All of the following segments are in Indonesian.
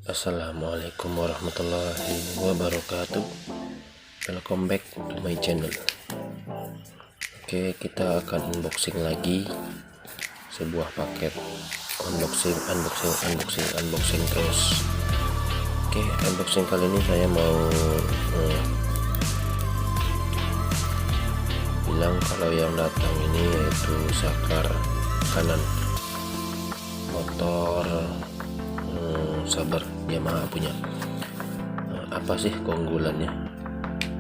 Assalamualaikum warahmatullahi wabarakatuh. Welcome back to my channel. Oke, kita akan unboxing lagi sebuah paket. Unboxing terus. Oke, unboxing kali ini saya mau bilang kalau yang datang ini yaitu saklar kanan motor Sabar Yamaha punya. Apa sih keunggulannya?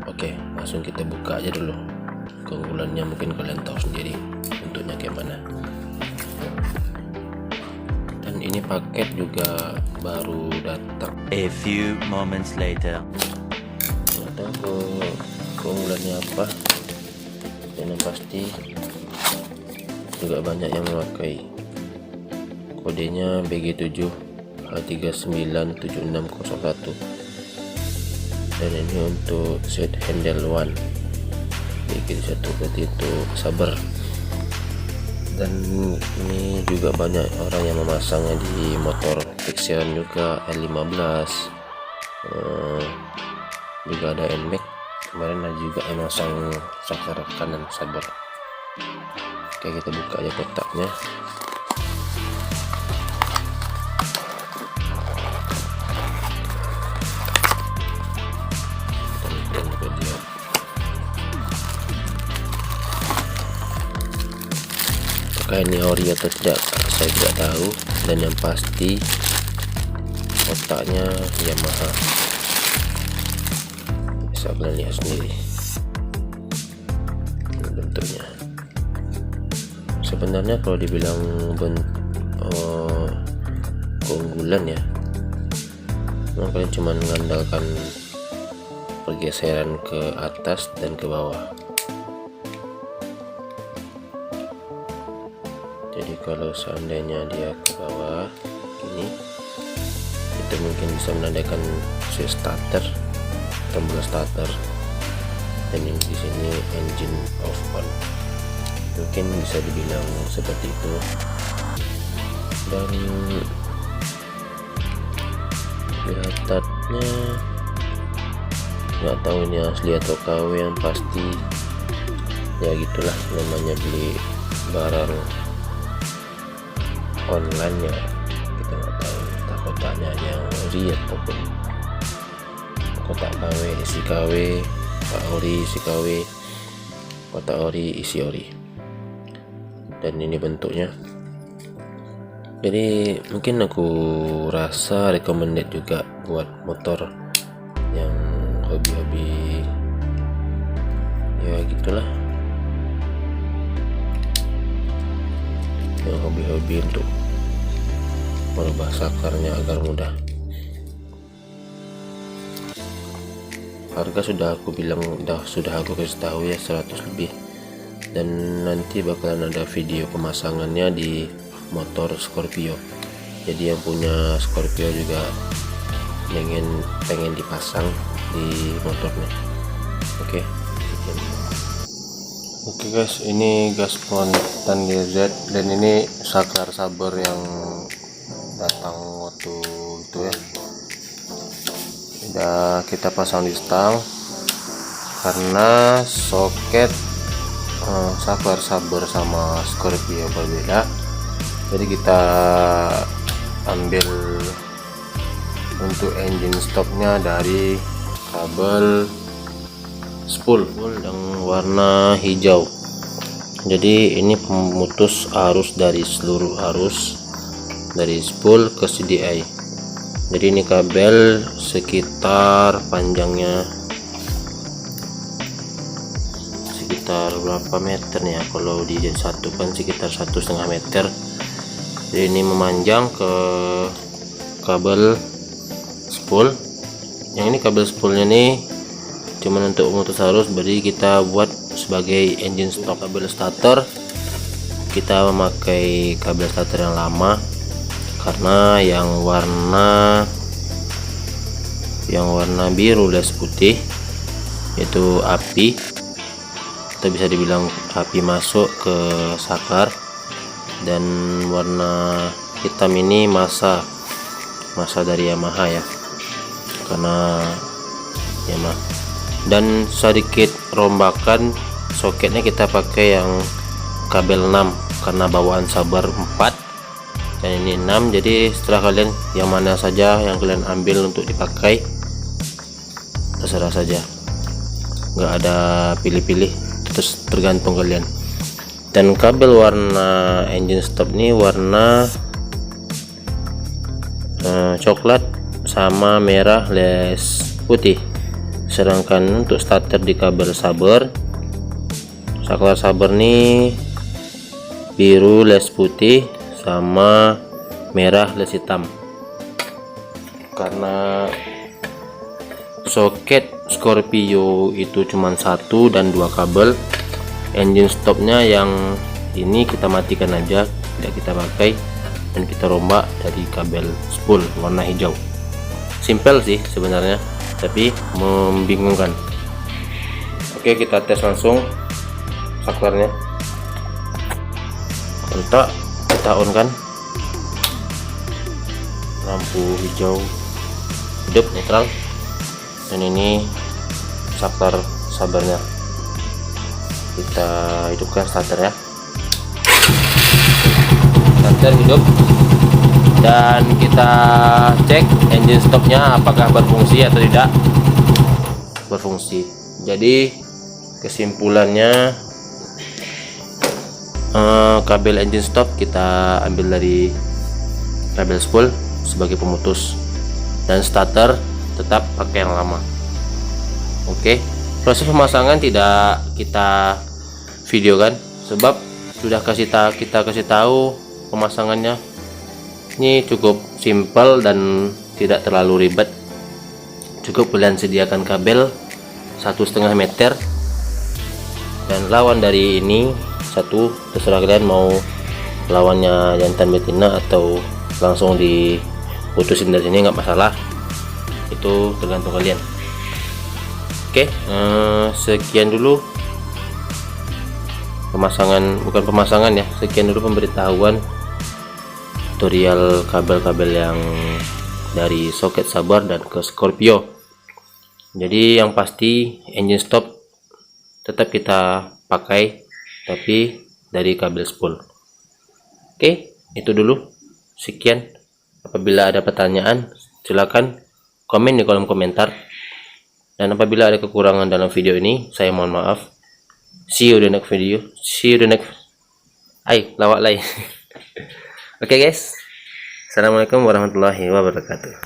Oke, langsung kita buka aja dulu. Keunggulannya mungkin kalian tahu sendiri bentuknya kayak mana. Dan ini paket juga baru datang. A few moments later. Nggak tahu keunggulannya apa. Dan yang pasti juga banyak yang memakai. Kodenya BG7 H397601, dan ini untuk set handle 1 BG1 berarti itu Sabar. Dan ini juga banyak orang yang memasangnya di motor Fixion juga, L15, juga ada NMAX. Kemarin ada juga yang masang saklar kanan Sabar. Oke, kita buka aja kotaknya. Apakah ini ori atau tidak saya tidak tahu, dan yang pasti kotaknya Yamaha. Bisa kalian lihat sendiri bentuknya. Sebenarnya kalau dibilang keunggulan ya, memang kalian cuma mengandalkan pergeseran ke atas dan ke bawah. Jadi kalau seandainya dia ke bawah gini, itu mungkin bisa menandakan switch starter, tombol starter, dan yang di sini engine off on. Mungkin bisa dibilang seperti itu. Dan kelihatannya nggak tahu ini asli atau KW, yang pasti ya gitulah namanya beli barang online ya, kita nggak tahu entah kotaknya yang ori ataupun kotak KW isi KW, kotak ori isi KW, kotak ori isi ori. Dan ini bentuknya. Jadi mungkin aku rasa recommended juga buat motor yang hobi-hobi ya gitulah, yang hobi-hobi untuk merubah saklarnya agar mudah. Harga sudah aku bilang, sudah aku kasih tahu ya, 100 lebih. Dan nanti bakalan ada video pemasangannya di motor Scorpio. Jadi yang punya Scorpio juga pengen dipasang di motornya. Oke. Oke guys, ini gas pengonektan GZ, dan ini saklar Sabar yang datang waktu itu ya. Udah kita pasang di stang karena soket saklar Sabar sama Scorpio berbeda. Jadi kita ambil untuk engine stopnya dari kabel spool yang warna hijau. Jadi ini pemutus arus dari seluruh arus dari spool ke CDI. Jadi ini kabel sekitar panjangnya sekitar berapa meter nih ya, kalau di satu kan sekitar 1,5 meter. Jadi ini memanjang ke kabel spool. Yang ini kabel spoolnya nih cuman untuk memutus arus, berarti kita buat sebagai engine stop. Kabel starter kita memakai kabel starter yang lama karena yang warna biru les putih itu api, atau bisa dibilang api masuk ke saklar, dan warna hitam ini massa masa dari Yamaha ya, karena Yamaha. Dan sedikit rombakan soketnya, kita pakai yang kabel 6 karena bawaan Sabar 4 dan ini 6. Jadi setelah kalian yang mana saja yang kalian ambil untuk dipakai, terserah saja, nggak ada pilih-pilih, terus tergantung kalian. Dan kabel warna engine stop ini warna coklat sama merah les putih, sedangkan untuk starter di kabel Sabar, saklar Sabar nih biru les putih sama merah les hitam. Karena soket Scorpio itu cuma 1 dan 2 kabel, engine stopnya yang ini kita matikan aja, tidak kita pakai, dan kita rombak dari kabel spool warna hijau. Simple sih sebenarnya, tapi membingungkan. Oke, kita tes langsung saklarnya. Untuk kita on kan, lampu hijau hidup netral, dan ini saklar Sabarnya. Kita hidupkan starter ya, starter hidup, dan kita cek engine stopnya apakah berfungsi atau tidak berfungsi. Jadi kesimpulannya, kabel engine stop kita ambil dari kabel spool sebagai pemutus, dan starter tetap pakai yang lama. Oke, proses pemasangan tidak kita videokan sebab sudah kita kasih tahu pemasangannya. Ini cukup simpel dan tidak terlalu ribet. Cukup kalian sediakan kabel 1,5 meter, dan lawan dari ini satu, terserah kalian mau lawannya jantan betina atau langsung diputusin dari sini, nggak masalah, itu tergantung kalian. Oke, sekian dulu pemasangan ya, sekian dulu pemberitahuan tutorial kabel-kabel yang dari soket Sabar dan ke Scorpio. Jadi yang pasti engine stop tetap kita pakai, tapi dari kabel spool. Oke, itu dulu. Sekian. Apabila ada pertanyaan, silakan komen di kolom komentar. Dan apabila ada kekurangan dalam video ini, saya mohon maaf. See you the next video. See you the next. Lawak lain. Oke guys. Assalamualaikum warahmatullahi wabarakatuh.